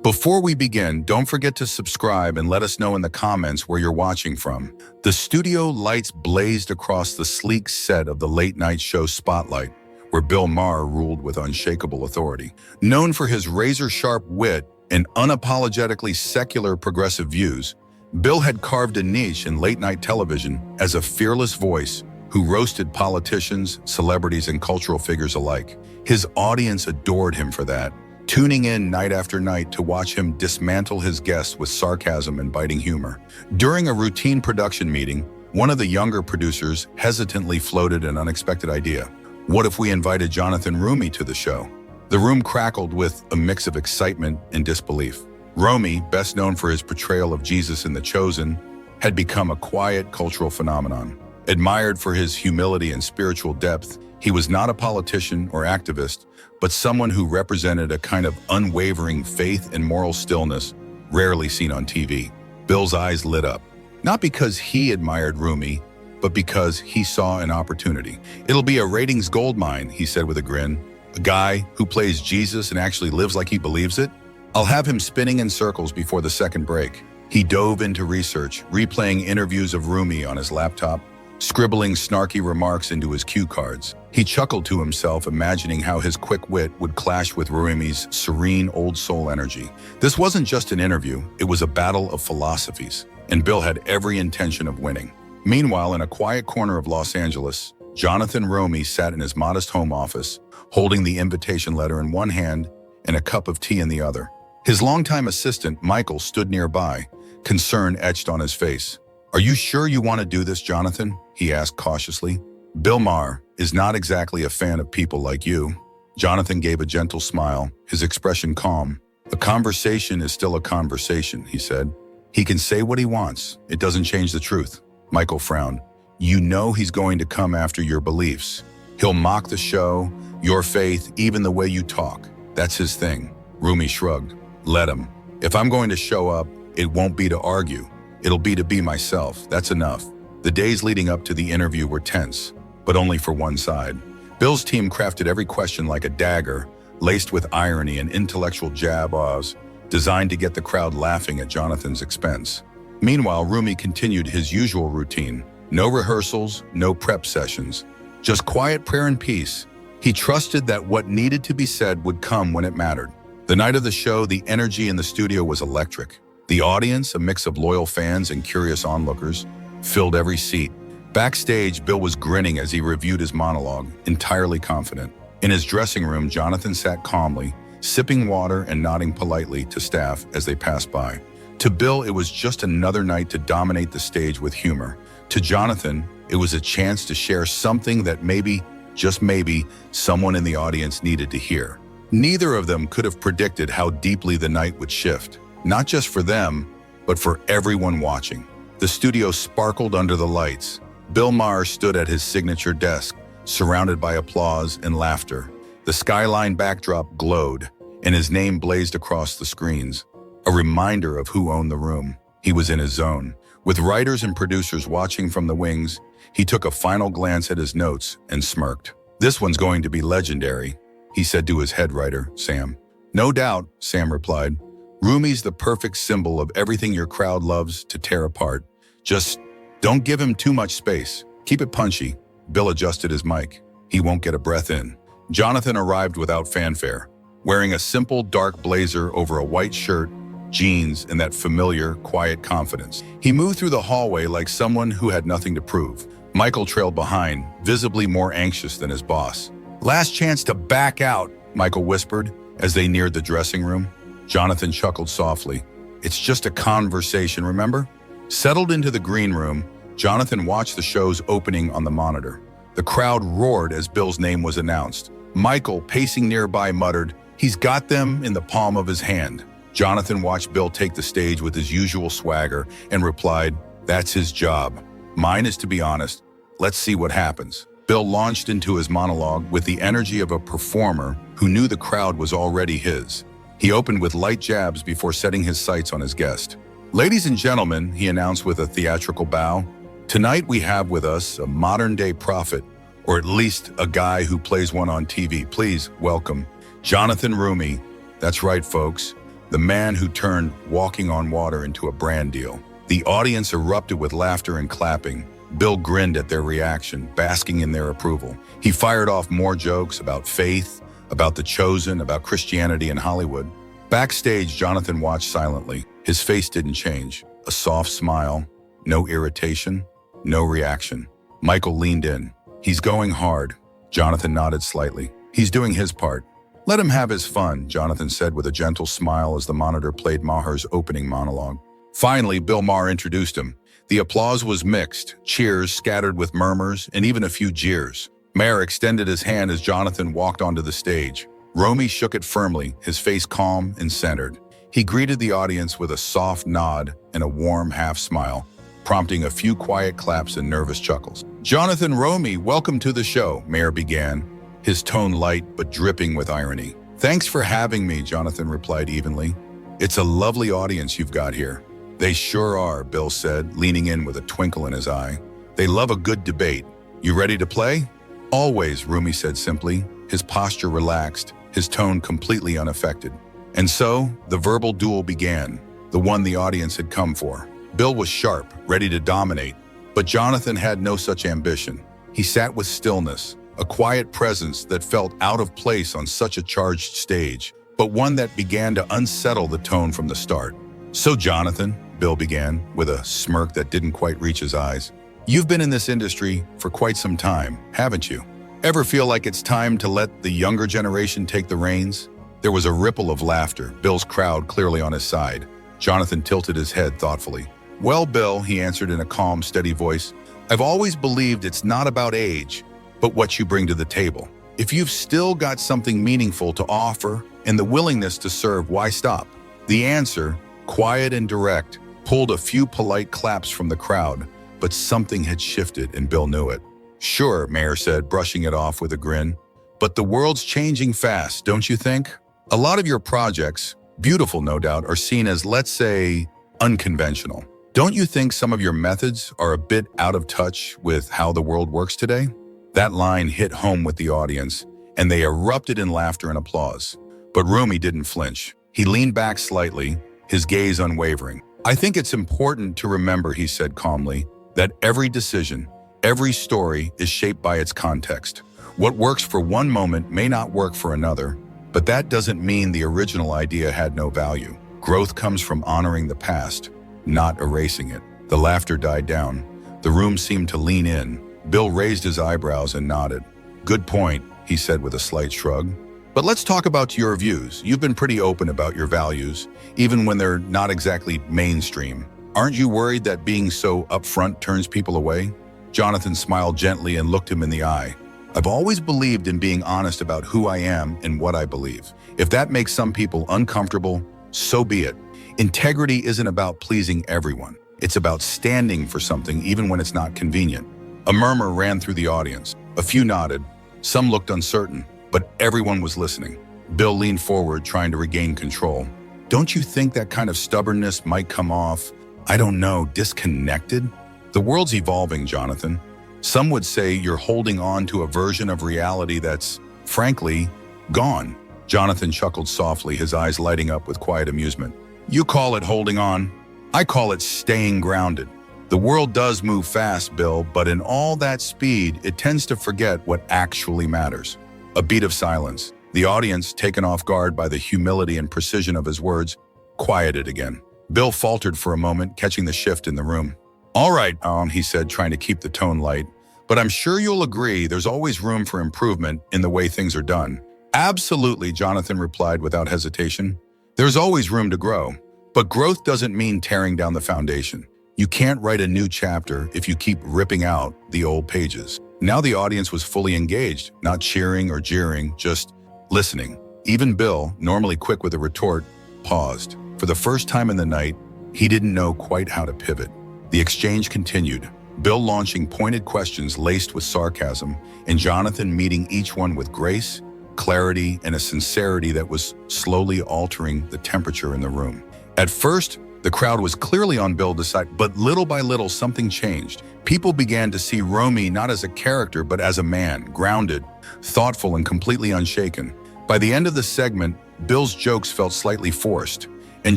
Before we begin, don't forget to subscribe and let us know in the comments where you're watching from. The studio lights blazed across the sleek set of the late-night show Spotlight, where Bill Maher ruled with unshakable authority. Known for his razor-sharp wit and unapologetically secular progressive views, Bill had carved a niche in late-night television as a fearless voice who roasted politicians, celebrities, and cultural figures alike. His audience adored him for that, tuning in night after night to watch him dismantle his guests with sarcasm and biting humor. During a routine production meeting, one of the younger producers hesitantly floated an unexpected idea. What if we invited Jonathan Roumie to the show? The room crackled with a mix of excitement and disbelief. Roumie, best known for his portrayal of Jesus in The Chosen, had become a quiet cultural phenomenon. Admired for his humility and spiritual depth, he was not a politician or activist, but someone who represented a kind of unwavering faith and moral stillness rarely seen on TV. Bill's eyes lit up, not because he admired Roumie, but because he saw an opportunity. "It'll be a ratings goldmine," he said with a grin. "A guy who plays Jesus and actually lives like he believes it? I'll have him spinning in circles before the second break." He dove into research, replaying interviews of Roumie on his laptop, scribbling snarky remarks into his cue cards. He chuckled to himself, imagining how his quick wit would clash with Roumie's serene old soul energy. This wasn't just an interview, it was a battle of philosophies, and Bill had every intention of winning. Meanwhile, in a quiet corner of Los Angeles, Jonathan Roumie sat in his modest home office, holding the invitation letter in one hand and a cup of tea in the other. His longtime assistant, Michael, stood nearby, concern etched on his face. "Are you sure you want to do this, Jonathan?" he asked cautiously. "Bill Maher is not exactly a fan of people like you." Jonathan gave a gentle smile, his expression calm. "A conversation is still a conversation," he said. "He can say what he wants. It doesn't change the truth." Michael frowned. "You know he's going to come after your beliefs. He'll mock the show, your faith, even the way you talk. That's his thing." Roumie shrugged. "Let him. If I'm going to show up, it won't be to argue. It'll be to be myself. That's enough." The days leading up to the interview were tense, but only for one side. Bill's team crafted every question like a dagger, laced with irony and intellectual jabs, designed to get the crowd laughing at Jonathan's expense. Meanwhile, Roumie continued his usual routine. No rehearsals, no prep sessions, just quiet prayer and peace. He trusted that what needed to be said would come when it mattered. The night of the show, the energy in the studio was electric. The audience, a mix of loyal fans and curious onlookers, filled every seat. Backstage, Bill was grinning as he reviewed his monologue, entirely confident. In his dressing room, Jonathan sat calmly, sipping water and nodding politely to staff as they passed by. To Bill, it was just another night to dominate the stage with humor. To Jonathan, it was a chance to share something that maybe, just maybe, someone in the audience needed to hear. Neither of them could have predicted how deeply the night would shift, not just for them, but for everyone watching. The studio sparkled under the lights. Bill Maher stood at his signature desk, surrounded by applause and laughter. The skyline backdrop glowed, and his name blazed across the screens, a reminder of who owned the room. He was in his zone. With writers and producers watching from the wings, he took a final glance at his notes and smirked. "This one's going to be legendary," he said to his head writer, Sam. "No doubt," Sam replied. "Roumie's the perfect symbol of everything your crowd loves to tear apart. Just don't give him too much space. Keep it punchy." Bill adjusted his mic. He won't get a breath in. Jonathan arrived without fanfare, wearing a simple dark blazer over a white shirt, jeans, and that familiar, quiet confidence. He moved through the hallway like someone who had nothing to prove. Michael trailed behind, visibly more anxious than his boss. "Last chance to back out," Michael whispered as they neared the dressing room. Jonathan chuckled softly. "It's just a conversation, remember?" Settled into the green room, Jonathan watched the show's opening on the monitor. The crowd roared as Bill's name was announced. Michael, pacing nearby, muttered, "He's got them in the palm of his hand." Jonathan watched Bill take the stage with his usual swagger and replied, "That's his job. Mine is to be honest. Let's see what happens." Bill launched into his monologue with the energy of a performer who knew the crowd was already his. He opened with light jabs before setting his sights on his guest. "Ladies and gentlemen," he announced with a theatrical bow, "tonight we have with us a modern-day prophet, or at least a guy who plays one on TV. Please welcome Jonathan Roumie." That's right, folks. the man who turned walking on water into a brand deal. The audience erupted with laughter and clapping. Bill grinned at their reaction, basking in their approval. He fired off more jokes about faith, about the chosen, about Christianity and Hollywood. Backstage, Jonathan watched silently. His face didn't change. A soft smile, no irritation, no reaction. Michael leaned in. "He's going hard." Jonathan nodded slightly. "He's doing his part." "Let him have his fun," Jonathan said with a gentle smile as the monitor played Maher's opening monologue. Finally, Bill Maher introduced him. The applause was mixed, cheers scattered with murmurs, and even a few jeers. Maher extended his hand as Jonathan walked onto the stage. Roumie shook it firmly, his face calm and centered. He greeted the audience with a soft nod and a warm half-smile, prompting a few quiet claps and nervous chuckles. "Jonathan Roumie, welcome to the show," Maher began, his tone light but dripping with irony. "Thanks for having me," Jonathan replied evenly. "It's a lovely audience you've got here." "They sure are," Bill said, leaning in with a twinkle in his eye. "They love a good debate. You ready to play?" "Always," Roumie said simply, his posture relaxed, his tone completely unaffected. And so, the verbal duel began, the one the audience had come for. Bill was sharp, ready to dominate, but Jonathan had no such ambition. He sat with stillness, a quiet presence that felt out of place on such a charged stage, but one that began to unsettle the tone from the start. "So, Jonathan," Bill began, with a smirk that didn't quite reach his eyes, "you've been in this industry for quite some time, haven't you? Ever feel like it's time to let the younger generation take the reins?" There was a ripple of laughter, Bill's crowd clearly on his side. Jonathan tilted his head thoughtfully. "Well, Bill," he answered in a calm, steady voice, "I've always believed it's not about age, but what you bring to the table. If you've still got something meaningful to offer and the willingness to serve, why stop?" The answer, quiet and direct, pulled a few polite claps from the crowd, but something had shifted and Bill knew it. "Sure," Maher said, brushing it off with a grin. "But the world's changing fast, don't you think? A lot of your projects, beautiful no doubt, are seen as, let's say, unconventional. Don't you think some of your methods are a bit out of touch with how the world works today?" That line hit home with the audience, and they erupted in laughter and applause. But Roumie didn't flinch. He leaned back slightly, his gaze unwavering. "I think it's important to remember," he said calmly, "that every decision, every story is shaped by its context. What works for one moment may not work for another, but that doesn't mean the original idea had no value. Growth comes from honoring the past, not erasing it." The laughter died down. The room seemed to lean in. Bill raised his eyebrows and nodded. "Good point," he said with a slight shrug. "But let's talk about your views. You've been pretty open about your values, even when they're not exactly mainstream. Aren't you worried that being so upfront turns people away?" Jonathan smiled gently and looked him in the eye. "I've always believed in being honest about who I am and what I believe. If that makes some people uncomfortable, so be it. Integrity isn't about pleasing everyone. It's about standing for something even when it's not convenient." A murmur ran through the audience. A few nodded. Some looked uncertain, but everyone was listening. Bill leaned forward, trying to regain control. "Don't you think that kind of stubbornness might come off, I don't know, disconnected? The world's evolving, Jonathan. Some would say you're holding on to a version of reality that's, frankly, gone." Jonathan chuckled softly, his eyes lighting up with quiet amusement. "You call it holding on. I call it staying grounded. The world does move fast, Bill, but in all that speed, it tends to forget what actually matters." A beat of silence. The audience, taken off guard by the humility and precision of his words, quieted again. Bill faltered for a moment, catching the shift in the room. "All right," he said, trying to keep the tone light, "but I'm sure you'll agree there's always room for improvement in the way things are done." "Absolutely," Jonathan replied without hesitation. "There's always room to grow. But growth doesn't mean tearing down the foundation. You can't write a new chapter if you keep ripping out the old pages." Now the audience was fully engaged, not cheering or jeering, just listening. Even Bill, normally quick with a retort, paused. For the first time in the night, he didn't know quite how to pivot. The exchange continued, Bill launching pointed questions laced with sarcasm, and Jonathan meeting each one with grace, clarity, and a sincerity that was slowly altering the temperature in the room. At first, the crowd was clearly on Bill's side, but little by little something changed. People began to see Roumie not as a character, but as a man, grounded, thoughtful, and completely unshaken. By the end of the segment, Bill's jokes felt slightly forced. and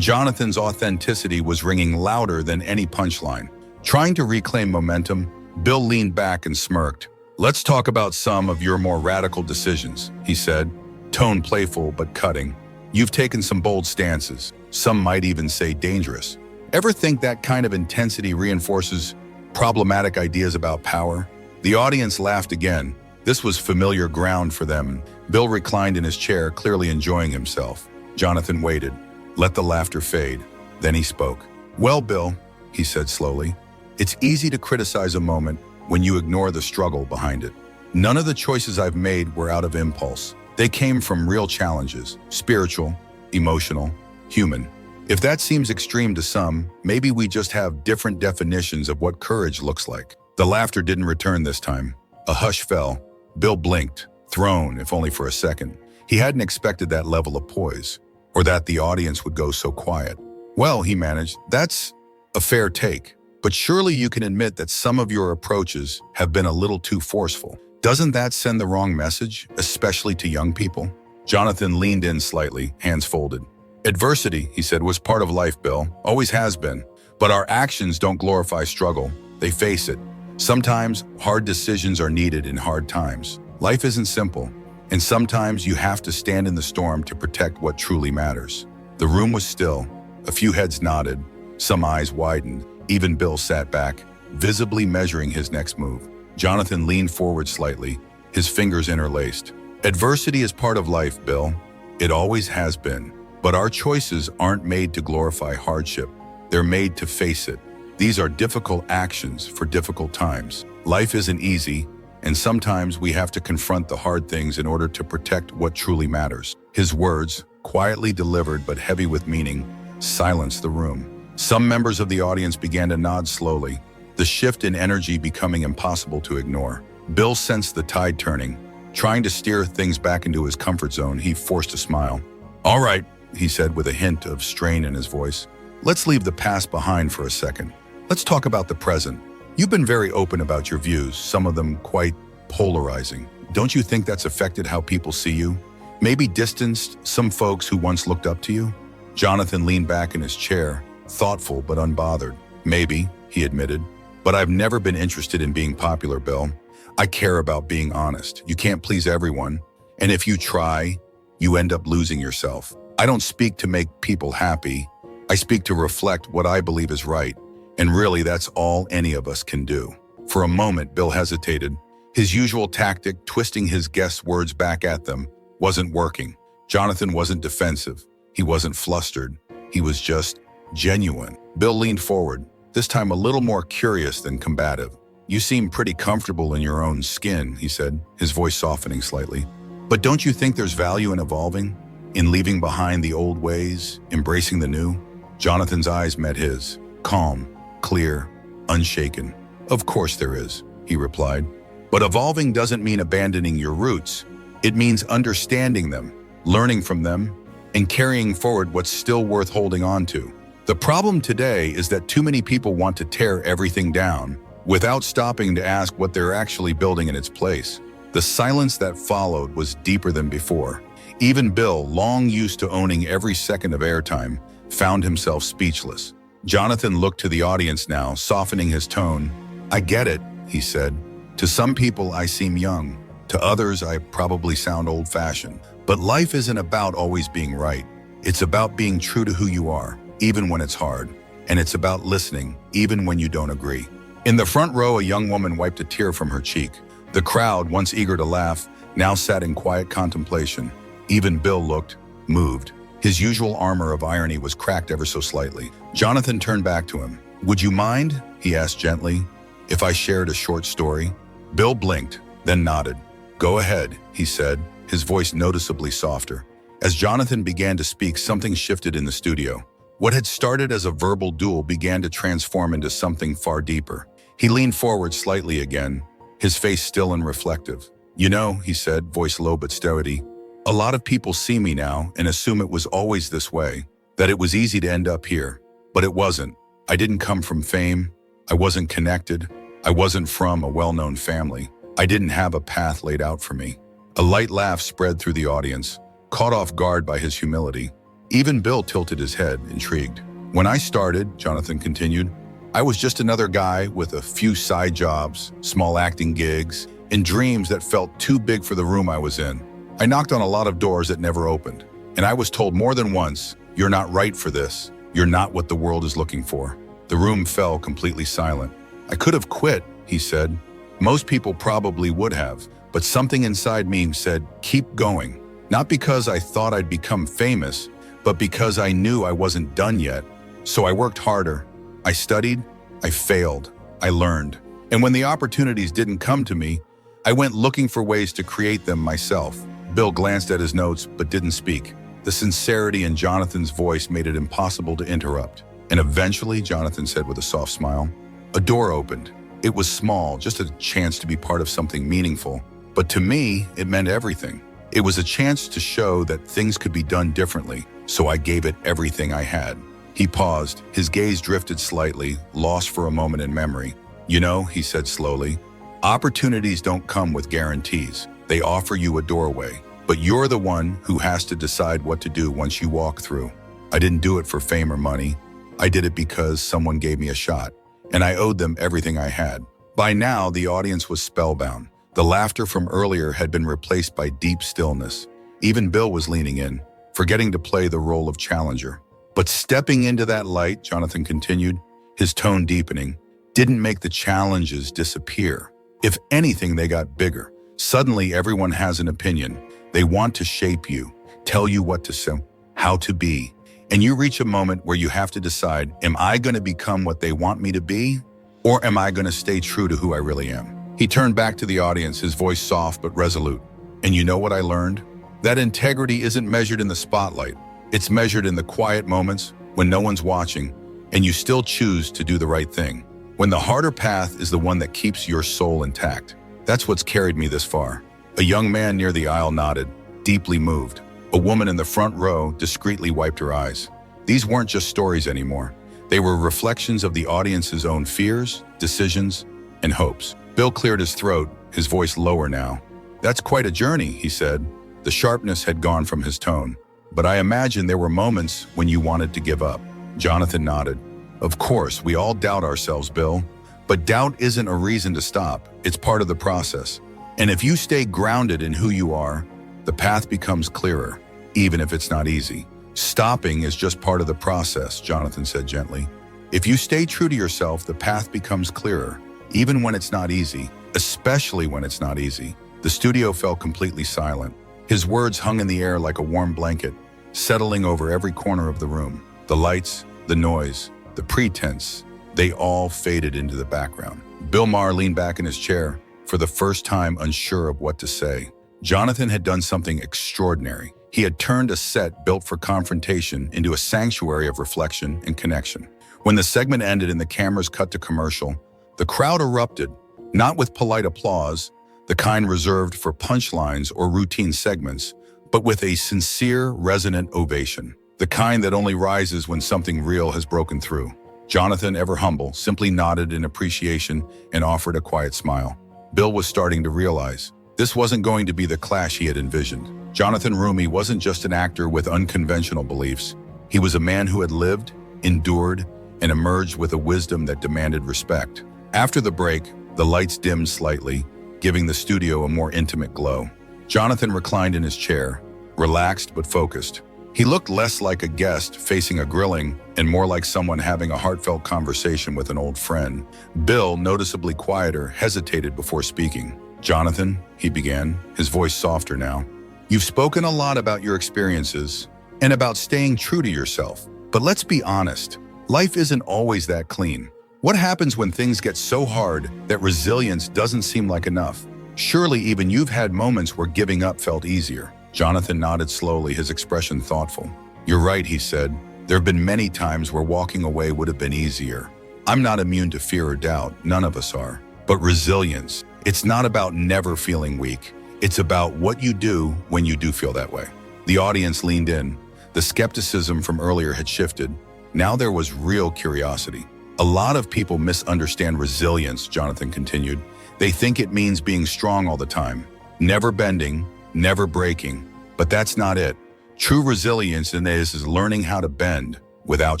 Jonathan's authenticity was ringing louder than any punchline. Trying to reclaim momentum, Bill leaned back and smirked. "Let's talk about some of your more radical decisions," he said, tone playful but cutting. "You've taken some bold stances, some might even say dangerous. Ever think that kind of intensity reinforces problematic ideas about power?" The audience laughed again. This was familiar ground for them. Bill reclined in his chair, clearly enjoying himself. Jonathan waited, let the laughter fade. Then he spoke. "Well, Bill," he said slowly, "it's easy to criticize a moment when you ignore the struggle behind it. None of the choices I've made were out of impulse. They came from real challenges, spiritual, emotional, human. If that seems extreme to some, maybe we just have different definitions of what courage looks like." The laughter didn't return this time. A hush fell. Bill blinked, thrown, if only for a second. He hadn't expected that level of poise, or that the audience would go so quiet. "Well," he managed, "that's a fair take. But surely you can admit that some of your approaches have been a little too forceful. Doesn't that send the wrong message, especially to young people?" Jonathan leaned in slightly, hands folded. "Adversity," he said, "was part of life, Bill. Always has been. But our actions don't glorify struggle. They face it. Sometimes hard decisions are needed in hard times. Life isn't simple, and sometimes you have to stand in the storm to protect what truly matters." The room was still. A few heads nodded. Some eyes widened. Even Bill sat back, visibly measuring his next move. Jonathan leaned forward slightly, his fingers interlaced. "Adversity is part of life, Bill. It always has been. But our choices aren't made to glorify hardship. They're made to face it. These are difficult actions for difficult times. Life isn't easy, and sometimes we have to confront the hard things in order to protect what truly matters." His words, quietly delivered but heavy with meaning, silenced the room. Some members of the audience began to nod slowly, the shift in energy becoming impossible to ignore. Bill sensed the tide turning. Trying to steer things back into his comfort zone, he forced a smile. "All right," he said with a hint of strain in his voice. "Let's leave the past behind for a second. Let's talk about the present. You've been very open about your views, some of them quite polarizing. Don't you think that's affected how people see you? Maybe distanced some folks who once looked up to you?" Jonathan leaned back in his chair, thoughtful but unbothered. "Maybe," he admitted, "but I've never been interested in being popular, Bill. I care about being honest. You can't please everyone, and if you try, you end up losing yourself. I don't speak to make people happy. I speak to reflect what I believe is right, and really that's all any of us can do." For a moment, Bill hesitated. His usual tactic, twisting his guests' words back at them, wasn't working. Jonathan wasn't defensive. He wasn't flustered. He was just genuine. Bill leaned forward, this time a little more curious than combative. "You seem pretty comfortable in your own skin," he said, his voice softening slightly. "But don't you think there's value in evolving? In leaving behind the old ways, embracing the new?" Jonathan's eyes met his, calm, clear, unshaken. "Of course there is," he replied. "But evolving doesn't mean abandoning your roots. It means understanding them, learning from them, and carrying forward what's still worth holding on to. The problem today is that too many people want to tear everything down without stopping to ask what they're actually building in its place." The silence that followed was deeper than before. Even Bill, long used to owning every second of airtime, found himself speechless. Jonathan looked to the audience now, softening his tone. "I get it," he said. "To some people I seem young. To others I probably sound old-fashioned. But life isn't about always being right. It's about being true to who you are, even when it's hard. And it's about listening, even when you don't agree." In the front row, a young woman wiped a tear from her cheek. The crowd, once eager to laugh, now sat in quiet contemplation. Even Bill looked moved. His usual armor of irony was cracked ever so slightly. Jonathan turned back to him. "Would you mind," he asked gently, "if I shared a short story?" Bill blinked, then nodded. "Go ahead," he said, his voice noticeably softer. As Jonathan began to speak, something shifted in the studio. What had started as a verbal duel began to transform into something far deeper. He leaned forward slightly again, his face still and reflective. "You know," he said, voice low but steady, "a lot of people see me now and assume it was always this way, that it was easy to end up here. But it wasn't. I didn't come from fame. I wasn't connected. I wasn't from a well-known family. I didn't have a path laid out for me." A light laugh spread through the audience, caught off guard by his humility. Even Bill tilted his head, intrigued. When I started, Jonathan continued, I was just another guy with a few side jobs, small acting gigs, and dreams that felt too big for the room I was in. I knocked on a lot of doors that never opened, and I was told more than once, you're not right for this. You're not what the world is looking for. The room fell completely silent. I could have quit, he said. Most people probably would have, but something inside me said, keep going. Not because I thought I'd become famous, but because I knew I wasn't done yet. So I worked harder. I studied, I failed, I learned. And when the opportunities didn't come to me, I went looking for ways to create them myself. Bill glanced at his notes but didn't speak. The sincerity in Jonathan's voice made it impossible to interrupt. And eventually, Jonathan said with a soft smile, a door opened. It was small, just a chance to be part of something meaningful. But to me, it meant everything. It was a chance to show that things could be done differently, so I gave it everything I had. He paused, his gaze drifted slightly, lost for a moment in memory. You know, he said slowly, opportunities don't come with guarantees. They offer you a doorway, but you're the one who has to decide what to do once you walk through. I didn't do it for fame or money. I did it because someone gave me a shot, and I owed them everything I had. By now, the audience was spellbound. The laughter from earlier had been replaced by deep stillness. Even Bill was leaning in, forgetting to play the role of challenger. But stepping into that light, Jonathan continued, his tone deepening, didn't make the challenges disappear. If anything, they got bigger. Suddenly, everyone has an opinion. They want to shape you, tell you what to say, how to be. And you reach a moment where you have to decide, am I going to become what they want me to be? Or am I going to stay true to who I really am? He turned back to the audience, his voice soft but resolute. And you know what I learned? That integrity isn't measured in the spotlight. It's measured in the quiet moments when no one's watching and you still choose to do the right thing. When the harder path is the one that keeps your soul intact. That's what's carried me this far. A young man near the aisle nodded, deeply moved. A woman in the front row discreetly wiped her eyes. These weren't just stories anymore. They were reflections of the audience's own fears, decisions, and hopes. Bill cleared his throat, his voice lower now. That's quite a journey, he said. The sharpness had gone from his tone. But I imagine there were moments when you wanted to give up. Jonathan nodded. Of course, we all doubt ourselves, Bill. But doubt isn't a reason to stop. It's part of the process. And if you stay grounded in who you are, the path becomes clearer, even if it's not easy. Stopping is just part of the process, Jonathan said gently. If you stay true to yourself, the path becomes clearer, even when it's not easy, especially when it's not easy. The studio fell completely silent. His words hung in the air like a warm blanket, settling over every corner of the room. The lights, the noise, the pretense, they all faded into the background. Bill Maher leaned back in his chair, for the first time unsure of what to say. Jonathan had done something extraordinary. He had turned a set built for confrontation into a sanctuary of reflection and connection. When the segment ended and the cameras cut to commercial, the crowd erupted, not with polite applause, the kind reserved for punchlines or routine segments, but with a sincere, resonant ovation, the kind that only rises when something real has broken through. Jonathan, ever humble, simply nodded in appreciation and offered a quiet smile. Bill was starting to realize this wasn't going to be the clash he had envisioned. Jonathan Roumie wasn't just an actor with unconventional beliefs. He was a man who had lived, endured, and emerged with a wisdom that demanded respect. After the break, the lights dimmed slightly, giving the studio a more intimate glow. Jonathan reclined in his chair, relaxed but focused. He looked less like a guest facing a grilling and more like someone having a heartfelt conversation with an old friend. Bill, noticeably quieter, hesitated before speaking. Jonathan, he began, his voice softer now. You've spoken a lot about your experiences and about staying true to yourself. But let's be honest, life isn't always that clean. What happens when things get so hard that resilience doesn't seem like enough? Surely even you've had moments where giving up felt easier. Jonathan nodded slowly, his expression thoughtful. You're right, he said. There have been many times where walking away would have been easier. I'm not immune to fear or doubt, none of us are. But resilience, it's not about never feeling weak. It's about what you do when you do feel that way. The audience leaned in. The skepticism from earlier had shifted. Now there was real curiosity. A lot of people misunderstand resilience, Jonathan continued. They think it means being strong all the time, never bending, never breaking. But that's not it. True resilience in this is learning how to bend without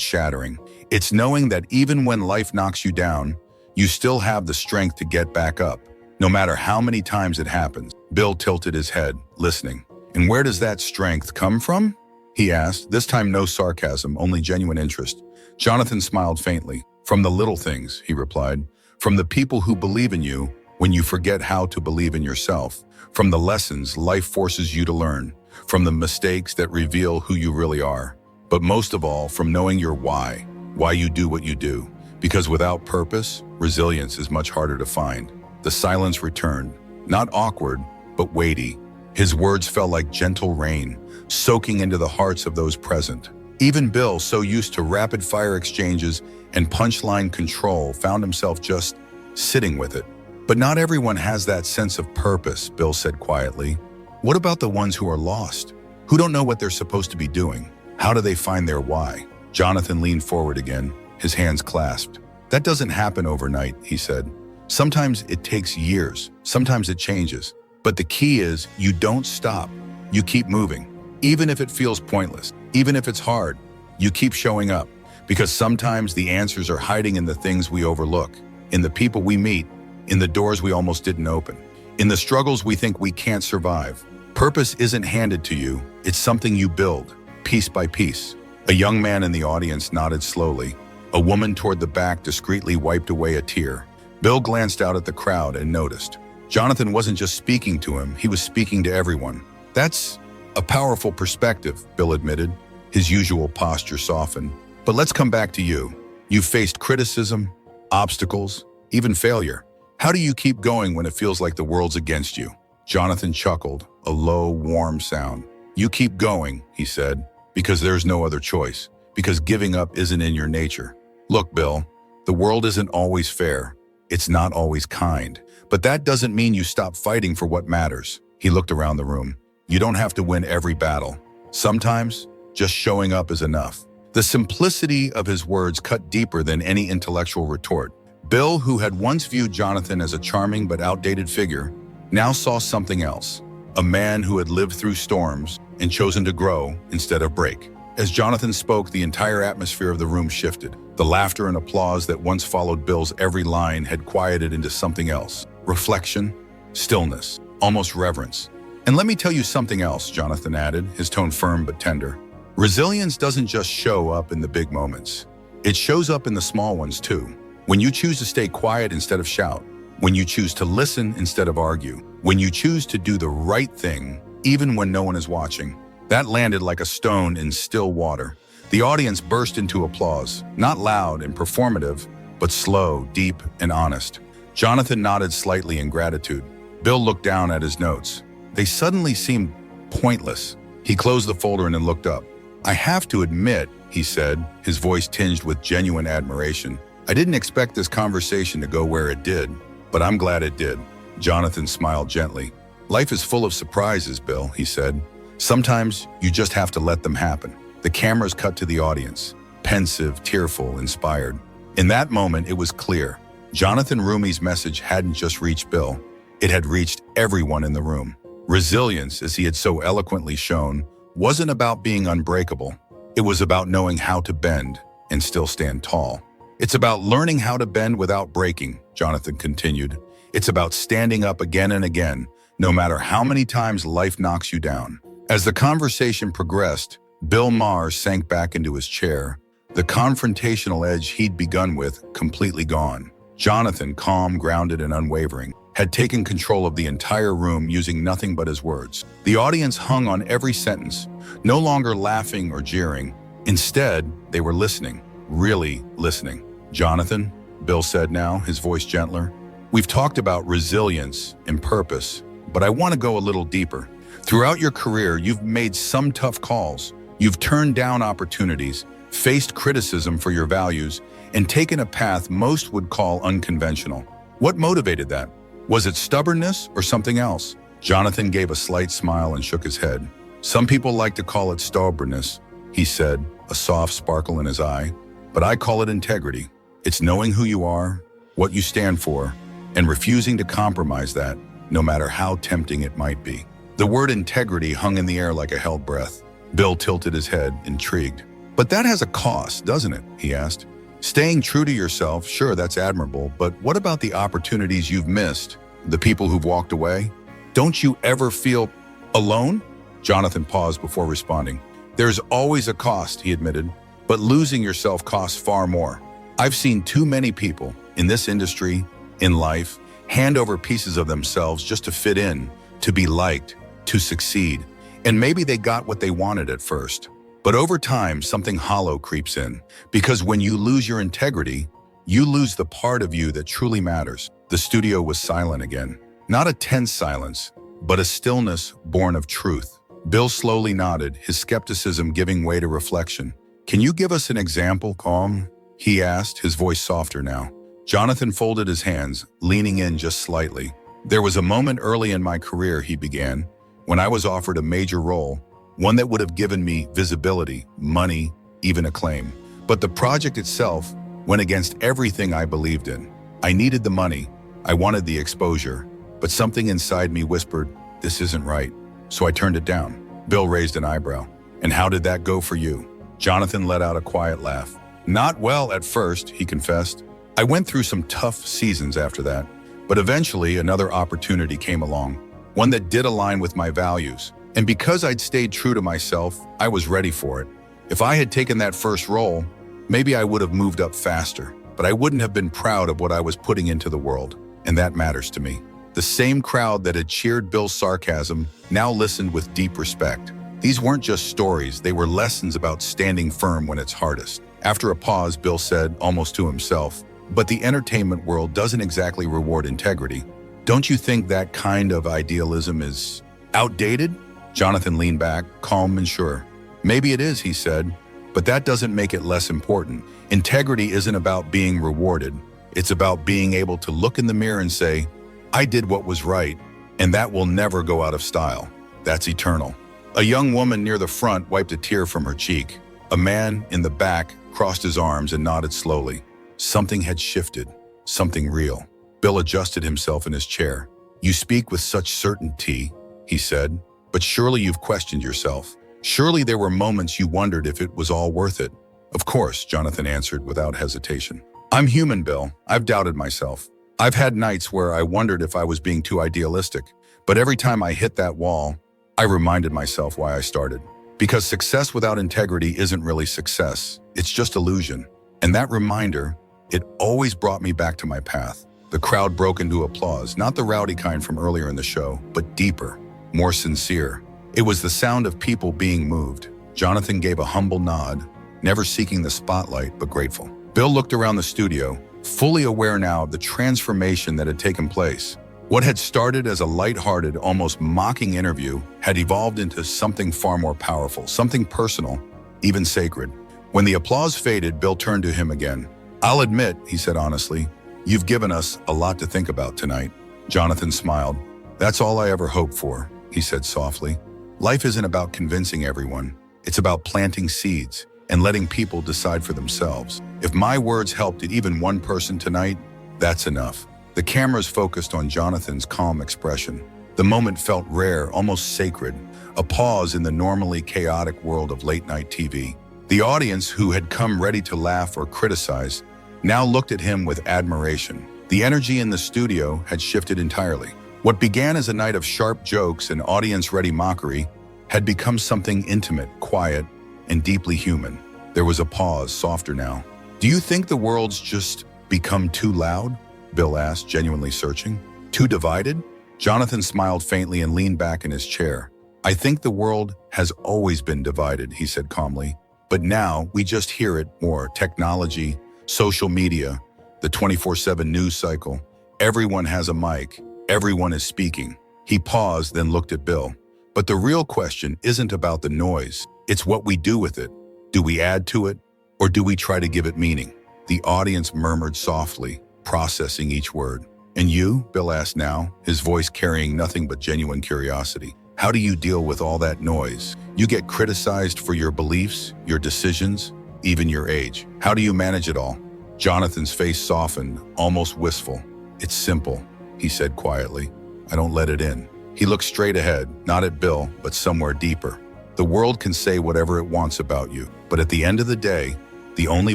shattering. It's knowing that even when life knocks you down, you still have the strength to get back up, no matter how many times it happens. Bill tilted his head, listening. And where does that strength come from? He asked, this time no sarcasm, only genuine interest. Jonathan smiled faintly. From the little things, he replied. From the people who believe in you when you forget how to believe in yourself. From the lessons life forces you to learn. From the mistakes that reveal who you really are. But most of all, from knowing your why you do what you do. Because without purpose, resilience is much harder to find. The silence returned, not awkward, but weighty. His words fell like gentle rain, soaking into the hearts of those present. Even Bill, so used to rapid-fire exchanges and punchline control, found himself just sitting with it. But not everyone has that sense of purpose, Bill said quietly. What about the ones who are lost, who don't know what they're supposed to be doing? How do they find their why? Jonathan leaned forward again, his hands clasped. That doesn't happen overnight, he said. Sometimes it takes years, sometimes it changes. But the key is you don't stop. You keep moving. Even if it feels pointless, even if it's hard, you keep showing up. Because sometimes the answers are hiding in the things we overlook, in the people we meet, in the doors we almost didn't open, in the struggles we think we can't survive. Purpose isn't handed to you, it's something you build, piece by piece. A young man in the audience nodded slowly. A woman toward the back discreetly wiped away a tear. Bill glanced out at the crowd and noticed. Jonathan wasn't just speaking to him, he was speaking to everyone. That's a powerful perspective, Bill admitted, his usual posture softened. But let's come back to you. You've faced criticism, obstacles, even failure. How do you keep going when it feels like the world's against you? Jonathan chuckled, a low, warm sound. You keep going, he said, because there's no other choice, because giving up isn't in your nature. Look, Bill, the world isn't always fair. It's not always kind. But that doesn't mean you stop fighting for what matters. He looked around the room. You don't have to win every battle. Sometimes, just showing up is enough. The simplicity of his words cut deeper than any intellectual retort. Bill, who had once viewed Jonathan as a charming but outdated figure, now saw something else. A man who had lived through storms and chosen to grow instead of break. As Jonathan spoke, the entire atmosphere of the room shifted. The laughter and applause that once followed Bill's every line had quieted into something else. Reflection, stillness, almost reverence. And let me tell you something else, Jonathan added, his tone firm but tender. Resilience doesn't just show up in the big moments. It shows up in the small ones too. When you choose to stay quiet instead of shout. When you choose to listen instead of argue. When you choose to do the right thing, even when no one is watching. That landed like a stone in still water. The audience burst into applause, not loud and performative, but slow, deep, and honest. Jonathan nodded slightly in gratitude. Bill looked down at his notes. They suddenly seemed pointless. He closed the folder and then looked up. I have to admit, he said, his voice tinged with genuine admiration. I didn't expect this conversation to go where it did, but I'm glad it did. Jonathan smiled gently. Life is full of surprises, Bill, he said. Sometimes you just have to let them happen. The cameras cut to the audience, pensive, tearful, inspired. In that moment, it was clear. Jonathan Roumie's message hadn't just reached Bill. It had reached everyone in the room. Resilience, as he had so eloquently shown, wasn't about being unbreakable. It was about knowing how to bend and still stand tall. It's about learning how to bend without breaking, Jonathan continued. It's about standing up again and again, no matter how many times life knocks you down. As the conversation progressed, Bill Maher sank back into his chair, the confrontational edge he'd begun with completely gone. Jonathan, calm, grounded, and unwavering, had taken control of the entire room using nothing but his words. The audience hung on every sentence, no longer laughing or jeering. Instead, they were listening, really listening. Jonathan, Bill said now, his voice gentler, we've talked about resilience and purpose, but I want to go a little deeper. Throughout your career, you've made some tough calls. You've turned down opportunities, faced criticism for your values, and taken a path most would call unconventional. What motivated that? Was it stubbornness or something else? Jonathan gave a slight smile and shook his head. Some people like to call it stubbornness, he said, a soft sparkle in his eye. But I call it integrity. It's knowing who you are, what you stand for, and refusing to compromise that, no matter how tempting it might be. The word integrity hung in the air like a held breath. Bill tilted his head, intrigued. But that has a cost, doesn't it? He asked. Staying true to yourself, sure, that's admirable, but what about the opportunities you've missed? The people who've walked away? Don't you ever feel alone? Jonathan paused before responding. There's always a cost, he admitted, but losing yourself costs far more. I've seen too many people in this industry, in life, hand over pieces of themselves just to fit in, to be liked, to succeed. And maybe they got what they wanted at first. But over time, something hollow creeps in, because when you lose your integrity, you lose the part of you that truly matters. The studio was silent again. Not a tense silence, but a stillness born of truth. Bill slowly nodded, his skepticism giving way to reflection. Can you give us an example, calm? He asked, his voice softer now. Jonathan folded his hands, leaning in just slightly. There was a moment early in my career, he began, when I was offered a major role, one that would have given me visibility, money, even acclaim. But the project itself went against everything I believed in. I needed the money, I wanted the exposure, but something inside me whispered, this isn't right. So I turned it down. Bill raised an eyebrow. And how did that go for you? Jonathan let out a quiet laugh. Not well at first, he confessed. I went through some tough seasons after that, but eventually another opportunity came along, one that did align with my values. And because I'd stayed true to myself, I was ready for it. If I had taken that first role, maybe I would have moved up faster, but I wouldn't have been proud of what I was putting into the world. And that matters to me. The same crowd that had cheered Bill's sarcasm now listened with deep respect. These weren't just stories, they were lessons about standing firm when it's hardest. After a pause, Bill said, almost to himself, but the entertainment world doesn't exactly reward integrity. Don't you think that kind of idealism is outdated? Jonathan leaned back, calm and sure. Maybe it is, he said, but that doesn't make it less important. Integrity isn't about being rewarded. It's about being able to look in the mirror and say, I did what was right, and that will never go out of style. That's eternal. A young woman near the front wiped a tear from her cheek. A man in the back crossed his arms and nodded slowly. Something had shifted, something real. Bill adjusted himself in his chair. You speak with such certainty, he said. But surely you've questioned yourself. Surely there were moments you wondered if it was all worth it. Of course, Jonathan answered without hesitation. I'm human, Bill. I've doubted myself. I've had nights where I wondered if I was being too idealistic. But every time I hit that wall, I reminded myself why I started. Because success without integrity isn't really success. It's just illusion. And that reminder, it always brought me back to my path. The crowd broke into applause, not the rowdy kind from earlier in the show, but deeper, more sincere. It was the sound of people being moved. Jonathan gave a humble nod, never seeking the spotlight, but grateful. Bill looked around the studio, fully aware now of the transformation that had taken place. What had started as a lighthearted, almost mocking interview had evolved into something far more powerful, something personal, even sacred. When the applause faded, Bill turned to him again. I'll admit, he said honestly, you've given us a lot to think about tonight. Jonathan smiled. That's all I ever hoped for, he said softly. Life isn't about convincing everyone. It's about planting seeds and letting people decide for themselves. If my words helped even one person tonight, that's enough. The cameras focused on Jonathan's calm expression. The moment felt rare, almost sacred, a pause in the normally chaotic world of late-night TV. The audience, who had come ready to laugh or criticize, now looked at him with admiration. The energy in the studio had shifted entirely. What began as a night of sharp jokes and audience-ready mockery had become something intimate, quiet, and deeply human. There was a pause, softer now. Do you think the world's just become too loud? Bill asked, genuinely searching. Too divided? Jonathan smiled faintly and leaned back in his chair. I think the world has always been divided, he said calmly. But now we just hear it more. Technology, social media, the 24/7 news cycle. Everyone has a mic. Everyone is speaking. He paused, then looked at Bill. But the real question isn't about the noise. It's what we do with it. Do we add to it, or do we try to give it meaning? The audience murmured softly, processing each word. And you, Bill asked now, his voice carrying nothing but genuine curiosity. How do you deal with all that noise? You get criticized for your beliefs, your decisions, even your age. How do you manage it all? Jonathan's face softened, almost wistful. It's simple, he said quietly. I don't let it in. He looked straight ahead, not at Bill, but somewhere deeper. The world can say whatever it wants about you, but at the end of the day, the only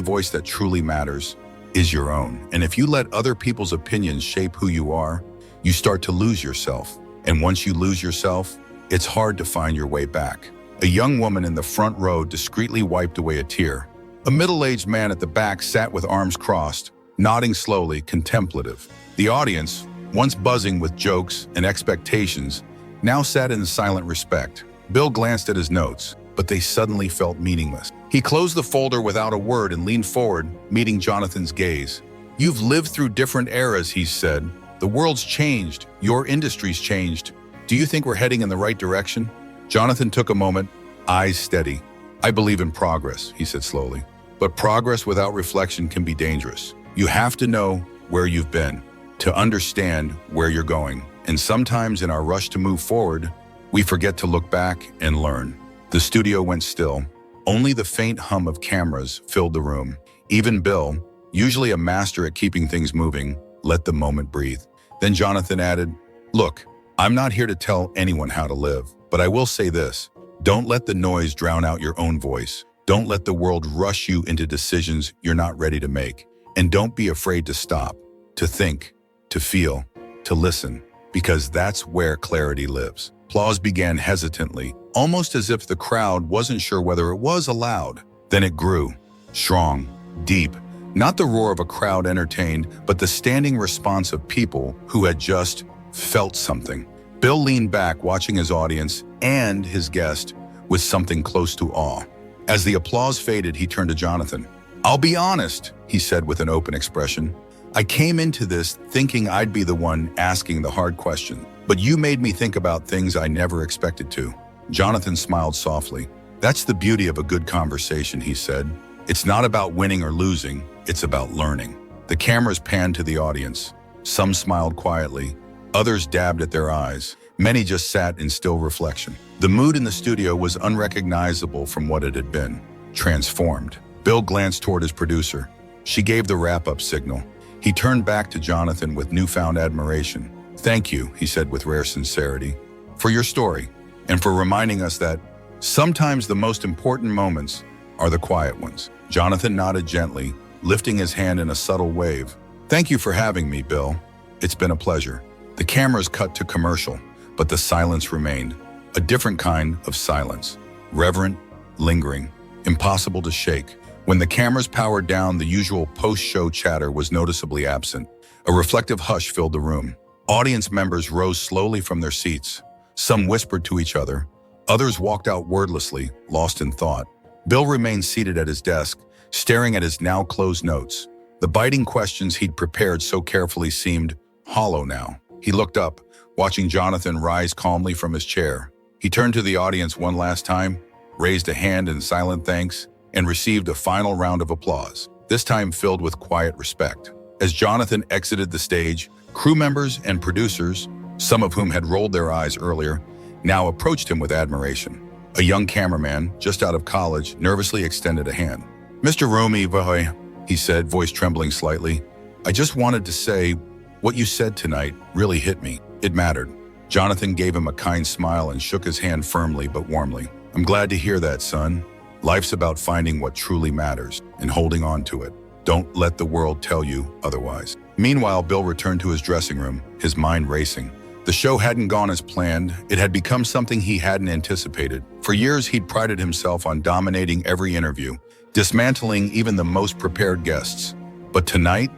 voice that truly matters is your own. And if you let other people's opinions shape who you are, you start to lose yourself. And once you lose yourself, it's hard to find your way back. A young woman in the front row discreetly wiped away a tear. A middle-aged man at the back sat with arms crossed, nodding slowly, contemplative. The audience, once buzzing with jokes and expectations, now sat in silent respect. Bill glanced at his notes, but they suddenly felt meaningless. He closed the folder without a word and leaned forward, meeting Jonathan's gaze. "You've lived through different eras," he said. "The world's changed. Your industry's changed. Do you think we're heading in the right direction?" Jonathan took a moment, eyes steady. "I believe in progress," he said slowly. "But progress without reflection can be dangerous. You have to know where you've been to understand where you're going. And sometimes in our rush to move forward, we forget to look back and learn." The studio went still. Only the faint hum of cameras filled the room. Even Bill, usually a master at keeping things moving, let the moment breathe. Then Jonathan added, "Look, I'm not here to tell anyone how to live, but I will say this. Don't let the noise drown out your own voice. Don't let the world rush you into decisions you're not ready to make. And don't be afraid to stop, to think, to feel, to listen, because that's where clarity lives." Applause began hesitantly, almost as if the crowd wasn't sure whether it was allowed. Then it grew, strong, deep, not the roar of a crowd entertained, but the standing response of people who had just felt something. Bill leaned back, watching his audience and his guest with something close to awe. As the applause faded, he turned to Jonathan. "I'll be honest," he said with an open expression. "I came into this thinking I'd be the one asking the hard question, but you made me think about things I never expected to." Jonathan smiled softly. "That's the beauty of a good conversation," he said. "It's not about winning or losing, it's about learning." The cameras panned to the audience. Some smiled quietly, others dabbed at their eyes. Many just sat in still reflection. The mood in the studio was unrecognizable from what it had been, transformed. Bill glanced toward his producer. She gave the wrap-up signal. He turned back to Jonathan with newfound admiration. "Thank you," he said with rare sincerity, "for your story, and for reminding us that sometimes the most important moments are the quiet ones." Jonathan nodded gently, lifting his hand in a subtle wave. "Thank you for having me, Bill. It's been a pleasure." The cameras cut to commercial, but the silence remained. A different kind of silence. Reverent, lingering, impossible to shake. When the cameras powered down, the usual post-show chatter was noticeably absent. A reflective hush filled the room. Audience members rose slowly from their seats. Some whispered to each other. Others walked out wordlessly, lost in thought. Bill remained seated at his desk, staring at his now closed notes. The biting questions he'd prepared so carefully seemed hollow now. He looked up, watching Jonathan rise calmly from his chair. He turned to the audience one last time, raised a hand in silent thanks, and received a final round of applause, this time filled with quiet respect. As Jonathan exited the stage, crew members and producers, some of whom had rolled their eyes earlier, now approached him with admiration. A young cameraman, just out of college, nervously extended a hand. "Mr. Roumie," he said, voice trembling slightly, "I just wanted to say, what you said tonight really hit me. It mattered." Jonathan gave him a kind smile and shook his hand firmly but warmly. "I'm glad to hear that, son. Life's about finding what truly matters and holding on to it. Don't let the world tell you otherwise." Meanwhile, Bill returned to his dressing room, his mind racing. The show hadn't gone as planned. It had become something he hadn't anticipated. For years, he'd prided himself on dominating every interview, dismantling even the most prepared guests. But tonight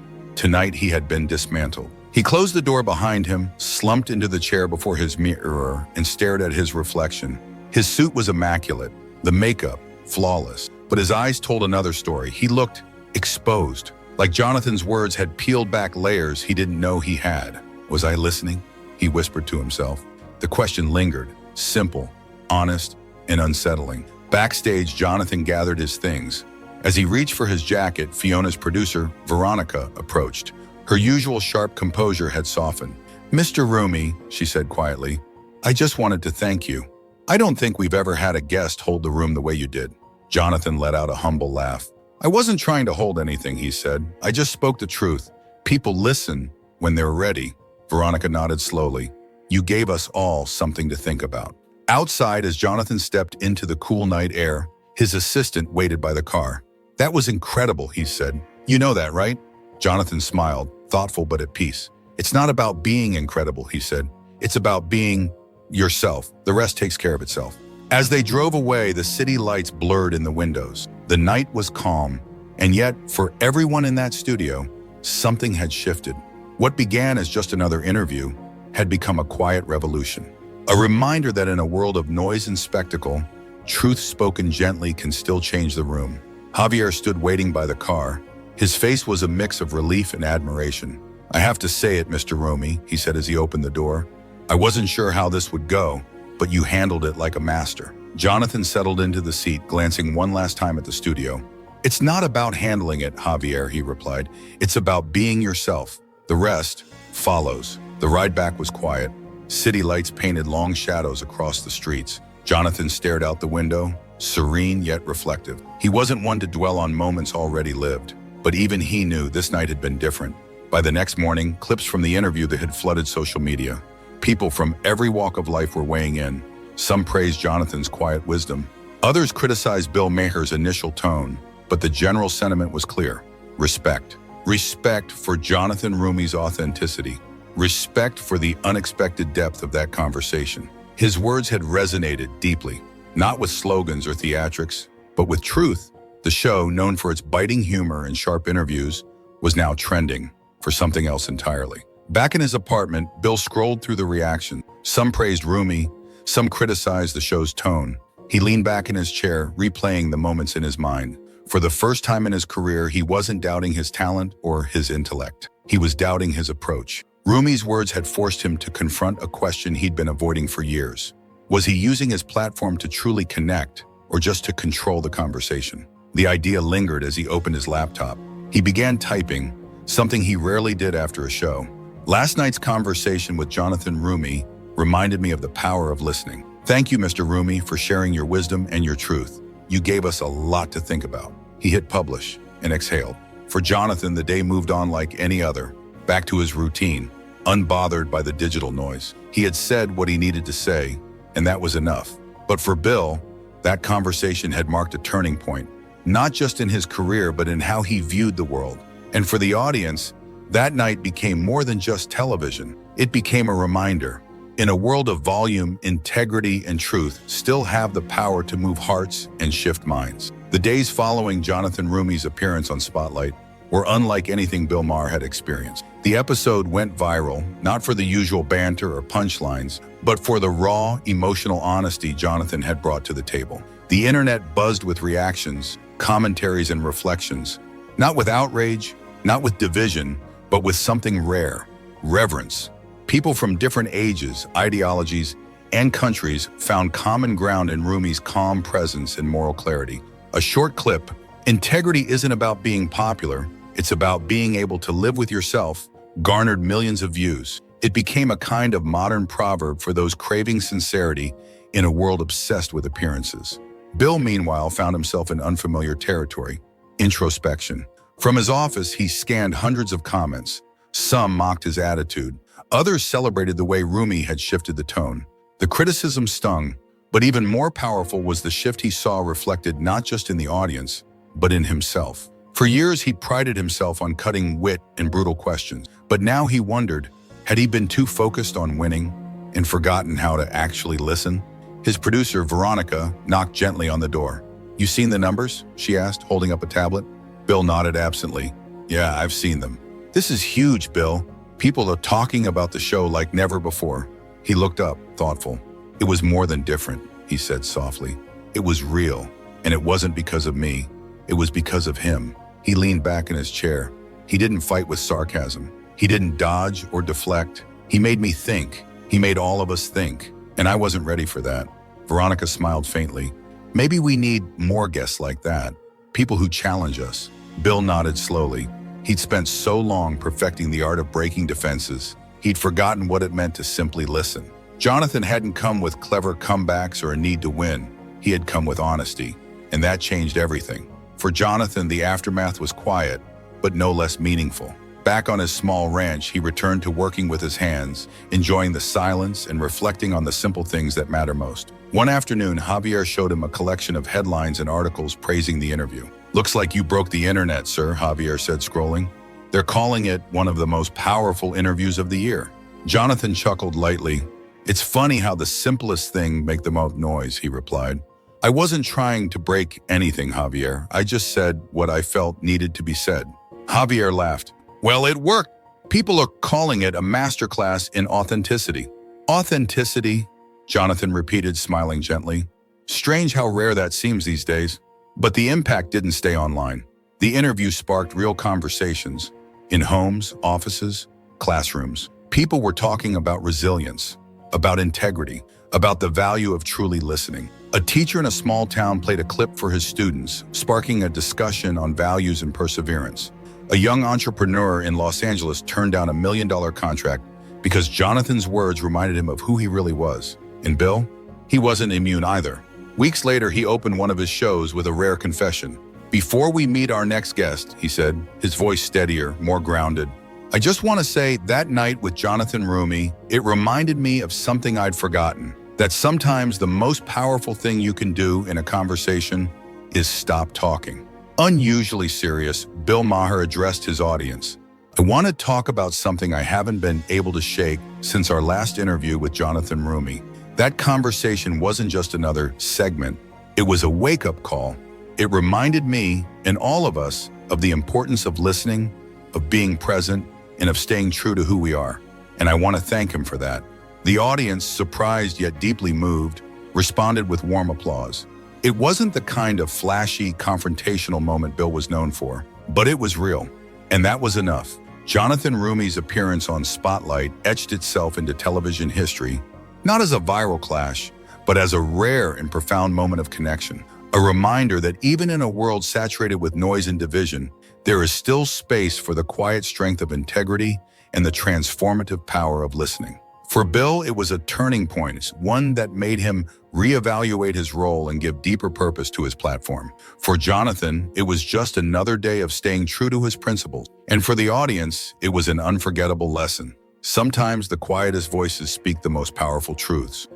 he had been dismantled. He closed the door behind him, slumped into the chair before his mirror, and stared at his reflection. His suit was immaculate, the makeup flawless, but his eyes told another story. He looked exposed, like Jonathan's words had peeled back layers he didn't know he had. "Was I listening?" he whispered to himself. The question lingered, simple, honest, and unsettling. Backstage, Jonathan gathered his things. As he reached for his jacket, Fiona's producer, Veronica, approached. Her usual sharp composure had softened. "Mr. Roumie," she said quietly, "I just wanted to thank you. I don't think we've ever had a guest hold the room the way you did." Jonathan let out a humble laugh. "I wasn't trying to hold anything," he said. "I just spoke the truth. People listen when they're ready." Veronica nodded slowly. "You gave us all something to think about." Outside, as Jonathan stepped into the cool night air, his assistant waited by the car. "That was incredible," he said. "You know that, right?" Jonathan smiled, thoughtful but at peace. "It's not about being incredible," he said. "It's about being yourself. The rest takes care of itself." As they drove away, the city lights blurred in the windows. The night was calm, and yet, for everyone in that studio, something had shifted. What began as just another interview had become a quiet revolution. A reminder that in a world of noise and spectacle, truth spoken gently can still change the room. Javier stood waiting by the car. His face was a mix of relief and admiration. "I have to say it, Mr. Roumie," he said as he opened the door. "I wasn't sure how this would go, but you handled it like a master." Jonathan settled into the seat, glancing one last time at the studio. "It's not about handling it, Javier," he replied. "It's about being yourself. The rest follows." The ride back was quiet. City lights painted long shadows across the streets. Jonathan stared out the window, serene yet reflective. He wasn't one to dwell on moments already lived, but even he knew this night had been different. By the next morning, clips from the interview that had flooded social media. People from every walk of life were weighing in. Some praised Jonathan's quiet wisdom. Others criticized Bill Maher's initial tone, but the general sentiment was clear. Respect. Respect for Jonathan Roumie's authenticity. Respect for the unexpected depth of that conversation. His words had resonated deeply, not with slogans or theatrics, but with truth. The show, known for its biting humor and sharp interviews, was now trending for something else entirely. Back in his apartment, Bill scrolled through the reaction. Some praised Roumie, some criticized the show's tone. He leaned back in his chair, replaying the moments in his mind. For the first time in his career, he wasn't doubting his talent or his intellect. He was doubting his approach. Roumie's words had forced him to confront a question he'd been avoiding for years. Was he using his platform to truly connect, or just to control the conversation? The idea lingered as he opened his laptop. He began typing, something he rarely did after a show. "Last night's conversation with Jonathan Roumie reminded me of the power of listening. Thank you, Mr. Roumie, for sharing your wisdom and your truth. You gave us a lot to think about." He hit publish and exhaled. For Jonathan, the day moved on like any other, back to his routine, unbothered by the digital noise. He had said what he needed to say, and that was enough. But for Bill, that conversation had marked a turning point, not just in his career, but in how he viewed the world. And for the audience, that night became more than just television. It became a reminder. In a world of volume, integrity, and truth still have the power to move hearts and shift minds. The days following Jonathan Roumie's appearance on Spotlight were unlike anything Bill Maher had experienced. The episode went viral, not for the usual banter or punchlines, but for the raw, emotional honesty Jonathan had brought to the table. The internet buzzed with reactions, commentaries, and reflections, not with outrage, not with division, but with something rare: reverence. People from different ages, ideologies, and countries found common ground in Roumie's calm presence and moral clarity. A short clip: "Integrity isn't about being popular, it's about being able to live with yourself," garnered millions of views. It became a kind of modern proverb for those craving sincerity in a world obsessed with appearances. Bill, meanwhile, found himself in unfamiliar territory: introspection. From his office, he scanned hundreds of comments. Some mocked his attitude. Others celebrated the way Roumie had shifted the tone. The criticism stung, but even more powerful was the shift he saw reflected not just in the audience, but in himself. For years, he prided himself on cutting wit and brutal questions, but now he wondered, had he been too focused on winning and forgotten how to actually listen? His producer, Veronica, knocked gently on the door. "You seen the numbers?" she asked, holding up a tablet. Bill nodded absently. "Yeah, I've seen them." "This is huge, Bill. People are talking about the show like never before." He looked up, thoughtful. "It was more than different," he said softly. "It was real, and it wasn't because of me. It was because of him." He leaned back in his chair. He didn't fight with sarcasm. He didn't dodge or deflect. He made me think. He made all of us think, and I wasn't ready for that. Veronica smiled faintly. "Maybe we need more guests like that, people who challenge us." Bill nodded slowly. He'd spent so long perfecting the art of breaking defenses, he'd forgotten what it meant to simply listen. Jonathan hadn't come with clever comebacks or a need to win. He had come with honesty, and that changed everything. For Jonathan, the aftermath was quiet, but no less meaningful. Back on his small ranch, he returned to working with his hands, enjoying the silence and reflecting on the simple things that matter most. One afternoon, Javier showed him a collection of headlines and articles praising the interview. "Looks like you broke the internet, sir," Javier said, scrolling. "They're calling it one of the most powerful interviews of the year." Jonathan chuckled lightly. "It's funny how the simplest thing make the most noise," he replied. "I wasn't trying to break anything, Javier. I just said what I felt needed to be said." Javier laughed. "Well, it worked. People are calling it a masterclass in authenticity." "Authenticity?" Jonathan repeated, smiling gently. "Strange how rare that seems these days." But the impact didn't stay online. The interview sparked real conversations. In homes, offices, classrooms, people were talking about resilience, about integrity, about the value of truly listening. A teacher in a small town played a clip for his students, sparking a discussion on values and perseverance. A young entrepreneur in Los Angeles turned down $1 million contract because Jonathan's words reminded him of who he really was. And Bill? He wasn't immune either. Weeks later, he opened one of his shows with a rare confession. "Before we meet our next guest," he said, his voice steadier, more grounded, "I just want to say that night with Jonathan Roumie, it reminded me of something I'd forgotten. That sometimes the most powerful thing you can do in a conversation is stop talking." Unusually serious, Bill Maher addressed his audience. "I want to talk about something I haven't been able to shake since our last interview with Jonathan Roumie. That conversation wasn't just another segment. It was a wake-up call. It reminded me, and all of us, of the importance of listening, of being present, and of staying true to who we are. And I want to thank him for that." The audience, surprised yet deeply moved, responded with warm applause. It wasn't the kind of flashy, confrontational moment Bill was known for, but it was real. And that was enough. Jonathan Roumie's appearance on Spotlight etched itself into television history, not as a viral clash, but as a rare and profound moment of connection. A reminder that even in a world saturated with noise and division, there is still space for the quiet strength of integrity and the transformative power of listening. For Bill, it was a turning point, one that made him reevaluate his role and give deeper purpose to his platform. For Jonathan, it was just another day of staying true to his principles. And for the audience, it was an unforgettable lesson. Sometimes the quietest voices speak the most powerful truths.